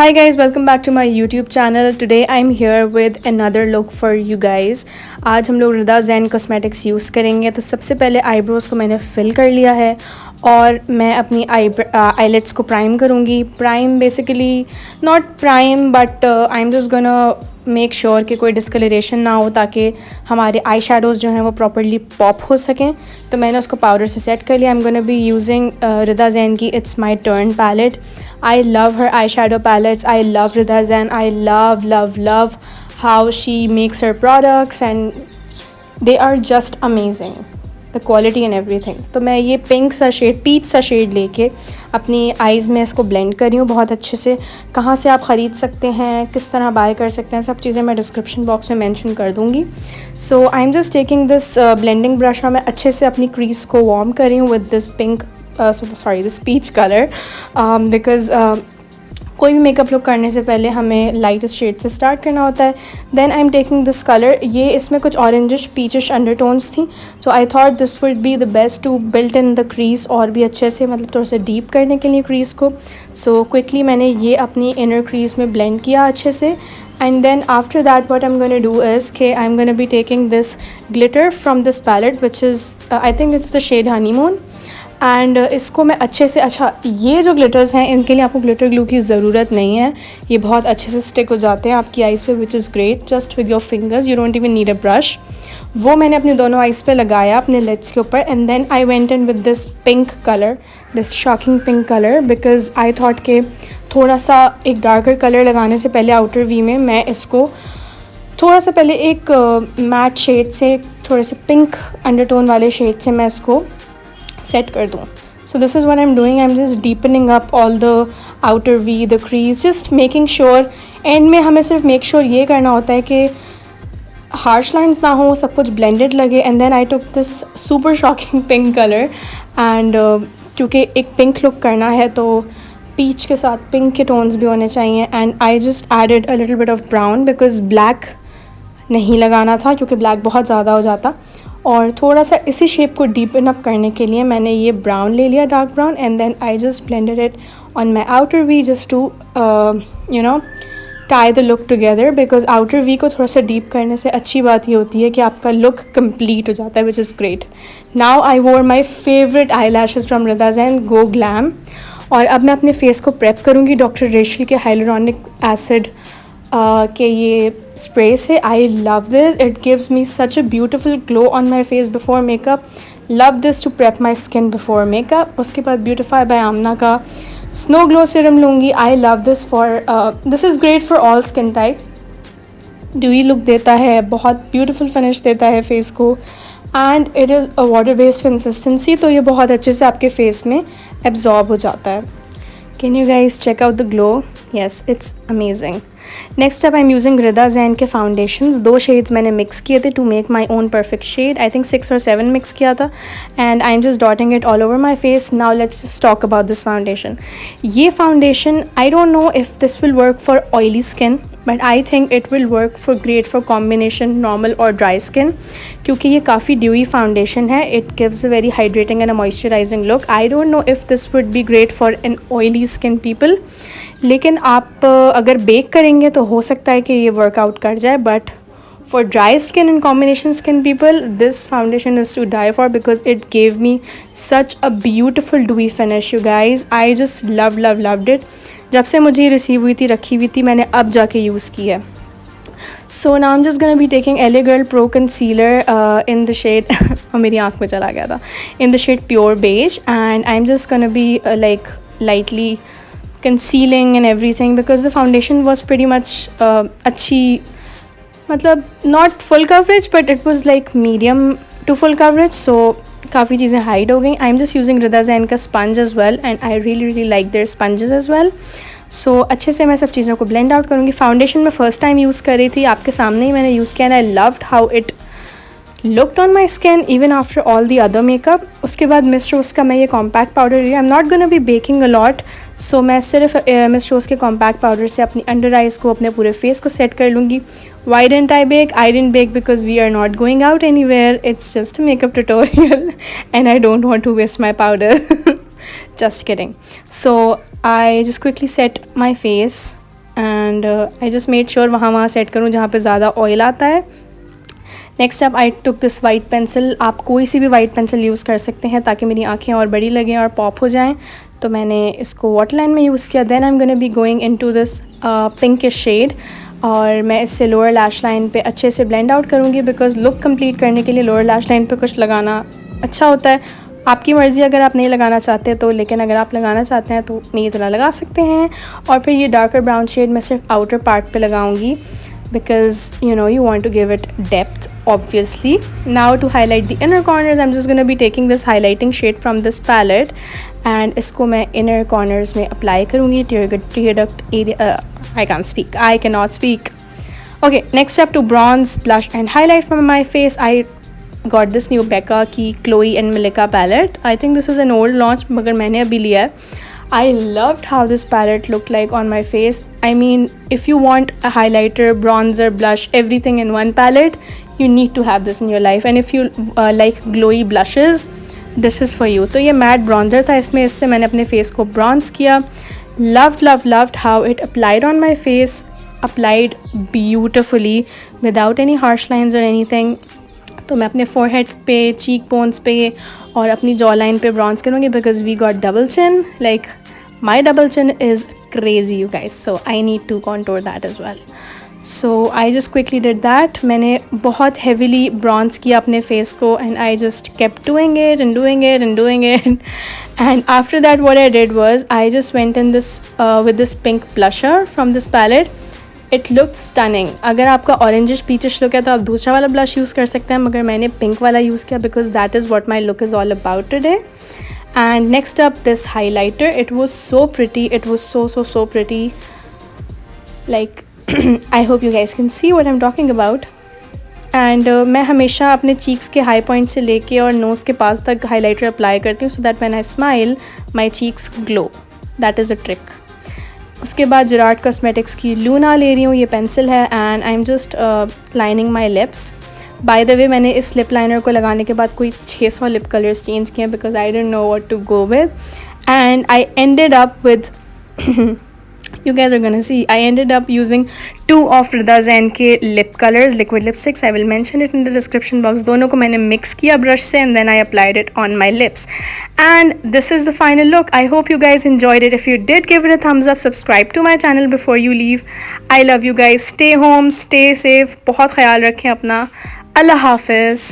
Hi guys, welcome back to my YouTube channel. Today I'm here with another look for you guys. आज हम लोग रिदा Jain cosmetics use करेंगे। तो सबसे पहले आईब्रोज़ को मैंने फिल कर लिया है और मैं अपनी आईलेट्स को प्राइम करूँगी। Prime basically not prime but I am just gonna make sure कि कोई डिस्कलरेशन ना हो ताकि हमारे आई शेडोज़ जो हैं वो प्रॉपरली पॉप हो सकें। तो मैंने उसको पाउडर से सेट कर लिया। I am gonna be using Rida Jain की it's my turn palette. I love her eyeshadow palettes. I love Rida Zayn. I love how she makes her products and they are just amazing. The quality and everything. तो मैं ये pink सा shade, peach सा shade लेके अपनी eyes में इसको blend कर रही हूँ बहुत अच्छे से। कहाँ से आप ख़रीद सकते हैं, किस तरह बाय कर सकते हैं, सब चीज़ें मैं डिस्क्रिप्शन बॉक्स में मेंशन कर दूँगी। So I am just taking this blending brush और मैं अच्छे से अपनी क्रीज को वार्म कर रही हूँ with this pink this peach color because कोई भी मेकअप लुक करने से पहले हमें लाइटेस्ट शेड से स्टार्ट करना होता है। Then I am taking this colour, ये इसमें कुछ ऑरेंजिश पीचिश अंडरटोन्स थी, so I thought this would be the best to built in the crease और भी अच्छे से, मतलब थोड़ा सा डीप करने के लिए क्रीज़ को। सो क्विकली मैंने ये अपनी इनर क्रीज में ब्लेंड किया अच्छे से। And then after that what I'm going to do is I'm going to be taking this glitter from this palette which is I think it's the shade honeymoon and इसको मैं अच्छे से, अच्छा ये जो ग्लिटर्स हैं इनके लिए आपको ग्लिटर ग्लू की ज़रूरत नहीं है, ये बहुत अच्छे से स्टिक हो जाते हैं आपकी आइज़ पे विच is great just with your fingers, you don't even need a brush. वो मैंने अपनी दोनों आइज़ पे लगाया अपने लिड्स के ऊपर and then I went in with this pink colour, this shocking pink colour because I thought के थोड़ा सा एक डार्कर कलर लगाने से पहले आउटर वी में मैं इसको थोड़ा सा पहले एक मैट शेड से, थोड़े से पिंक अंडरटोन वाले शेड से मैं इसको सेट कर दूँ। So this is what I am doing, I am just deepening up all the outer we, the crease, just making sure. And में हमें सिर्फ मेक श्योर ये करना होता है कि हार्श लाइन्स ना हो, सब कुछ ब्लेंडेड लगे। And then I took this super shocking pink colour and क्योंकि एक पिंक लुक करना है तो पीच के साथ पिंक के टोन्स भी होने चाहिए। And I just added a little bit of brown because black नहीं लगाना था क्योंकि ब्लैक बहुत ज़्यादा हो जाता, और थोड़ा सा इसी शेप को डीपन अप करने के लिए मैंने ये ब्राउन ले लिया, dark brown, and then I just blended it on my outer V just to you know tie the look together because outer V को थोड़ा सा डीप करने से अच्छी बात ये होती है कि आपका लुक कंप्लीट हो जाता है which is great. Now I wore my favourite eyelashes from Rida Zain, go glam, और अब मैं अपने फेस को प्रेप करूँगी डॉक्टर रेशल के हाइलुरोनिक एसिड के ये स्प्रे से। I love this, it gives me such a beautiful glow on my face before makeup. Love this to prep my skin before makeup. उसके बाद ब्यूटिफाई बाय आमना का snow glow serum लूँगी। I love this for this is great for all skin types, dewy look देता है, बहुत beautiful finish देता है face को, and it is a water based consistency, तो ये बहुत अच्छे से आपके फेस में एब्जॉर्ब हो जाता है। Can you guys check out the glow? Yes, it's amazing. Next अब I am using Rida Jain के फाउंडेशंस, 2 शेड्स मैंने मिक्स किए थे to make my own perfect shade, I think 6 और 7 मिक्स किया था, and I am just dotting it all over my face. Now let's just talk about this foundation. ये foundation I don't know if this will work for oily skin but I think it will work for great for combination normal और dry skin क्योंकि ये काफ़ी dewy foundation है। It gives a very hydrating and a moisturising look. I don't know if this would be great for an oily skin people, लेकिन आप अगर bake करेंगे तो हो सकता है कि ये वर्कआउट कर जाए, but for dry skin and combination skin people this foundation is to die for because it gave me such a beautiful dewy finish you guys. I just loved it. जब से मुझे रिसीव हुई थी, रखी हुई थी, मैंने अब जाके यूज़ की है। So now I'm just gonna be taking LA Girl Pro Concealer in the shade और मेरी आँख में चला गया था, in the shade Pure Beige, and I'm just gonna be like lightly concealing and everything because the foundation was pretty much अच्छी, मतलब not full coverage but it was like medium to full coverage, so काफ़ी चीज़ें hide हो गई। I am just using Rida Jain का sponge as well and I really like their sponges as well. So अच्छे से मैं सब चीज़ों को ब्लेंड आउट करूँगी। फाउंडेशन मैं फ़र्स्ट टाइम यूज़ कर रही थी, आपके सामने ही मैंने यूज़ किया and I loved how it looked on my skin even after all the other makeup. उसके बाद मिस रोज़ का मैं ये कॉम्पैक्ट पाउडर लिया। I am not gonna be baking a lot, so मैं सिर्फ मिस रोज़ के कॉम्पैक्ट पाउडर से अपनी अंडर आइज़ को, अपने पूरे फेस को सेट कर लूँगी। Why didn't I bake? I didn't bake because we are not going out anywhere. It's just a makeup tutorial and I don't want to waste my powder. Just kidding. So I just quickly set my face and I just made sure वहाँ set करूँ जहाँ पे ज़्यादा oil आता है. Next up I took this white pencil. आप कोई सी भी वाइट पेंसिल यूज़ कर सकते हैं ताकि मेरी आँखें और बड़ी लगें और पॉप हो जाएँ. तो मैंने इसको वाटर लाइन में यूज़ किया. Then I am gonna be going into this pinkish shade और मैं इससे लोअर लैश लाइन पे अच्छे से ब्लेंड आउट करूँगी बिकॉज लुक कंप्लीट करने के लिए लोअर लैश लाइन पे कुछ लगाना अच्छा होता है. आपकी मर्ज़ी अगर आप नहीं लगाना चाहते तो, लेकिन अगर आप लगाना चाहते हैं तो मेरी तरह लगा सकते हैं. और फिर ये डार्कर ब्राउन शेड मैं सिर्फ आउटर पार्ट पे लगाऊंगी because you want to give it depth obviously. Now to highlight the inner corners I'm just going to be taking this highlighting shade from this palette and इसको मैं inner corners में apply करूँगी. tear duct area I cannot speak. Okay, next up to bronze, blush and highlight from my face. I got this new Becca की Chloe and Malika palette. I think this is an old launch मगर मैंने अभी लिया है. I loved how this palette looked like on my face. I mean, if you want a highlighter, bronzer, blush, everything in one palette, you need to have this in your life. And if you like glowy blushes, this is for you. तो ये matte bronzer था इसमें, इससे मैंने अपने face को bronze किया. Loved how it applied on my face. Applied beautifully without any harsh lines or anything. तो मैं अपने forehead पे, cheek bones पे और अपनी jaw line पे bronze करूँगी because we got double chin. Like my double chin is crazy you guys, so I need to contour that as well. So I just quickly did that. मैंने बहुत heavily bronze किया अपने face को and I just kept doing it and doing it and doing it. And after that what I did was I just went in this with this pink blusher from this palette. It looked stunning. अगर आपका orangish peachish look है तो आप दूसरा वाला blush use कर सकते हैं मगर मैंने pink वाला यूज़ किया because that is what my look is all about today. And next up this highlighter. It was so pretty. It was so pretty. Like I hope you guys can see what I'm talking about. And मैं हमेशा अपने cheeks के high point से लेके और nose के पास तक highlighter apply करती हूँ so that when I smile my cheeks glow. That is a trick. उसके बाद Gerard Cosmetics की Luna ले रही हूँ. ये pencil है and I'm just lining my lips. By the way मैंने इस लिप लाइनर को लगाने के बाद कोई 600 लिप कलर्स चेंज किए because I didn't know what to go with and I ended up with you guys are gonna see I ended up using 2 of Rida Zayn के lip colors, liquid lipsticks. I will mention it in the description box. दोनों को मैंने mix किया brush से and then I applied it on my lips. And this is the final look. I hope you guys enjoyed it. If you did, give it a thumbs up. Subscribe to my channel before you leave. I love you guys. Stay home, stay safe. बहुत ख्याल रखें अपना. Allah Hafiz.